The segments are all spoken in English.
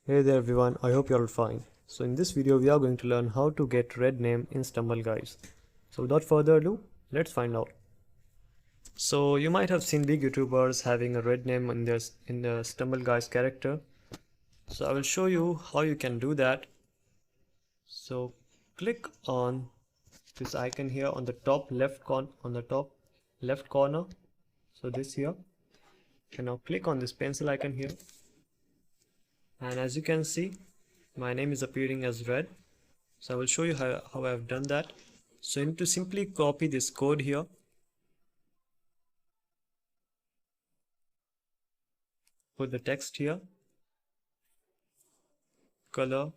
Hey there everyone, I hope you're all fine. So in this video we are going to learn how to get red name in Stumble Guys. So without further ado, let's find out. So you might have seen big YouTubers having a red name in the Stumble Guys character. So I will show you how you can do that. So click on this icon here on the top left corner. So this here. And now click on this pencil icon here. And as you can see, my name is appearing as red. So I will show you how I've done that. So you need to simply copy this code here. Put the text here. Color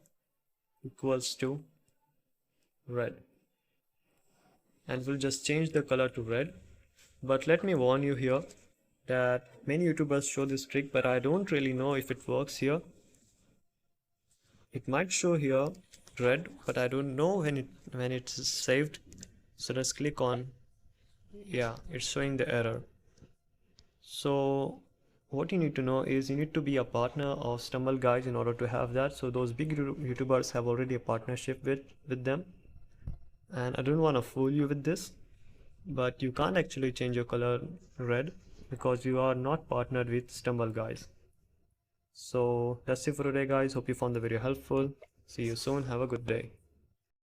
equals to red. And we'll just change the color to red. But let me warn you here that many YouTubers show this trick, but I don't really know if it works here. It might show here red, but I don't know when it's saved. So let's click on, yeah, it's showing the error. So what you need to know is you need to be a partner of Stumble Guys in order to have that. So those big YouTubers have already a partnership with them, and I don't want to fool you with this, but you can't actually change your color red because you are not partnered with Stumble Guys. So that's it for today guys. Hope you found the video helpful. See you soon. Have a good day.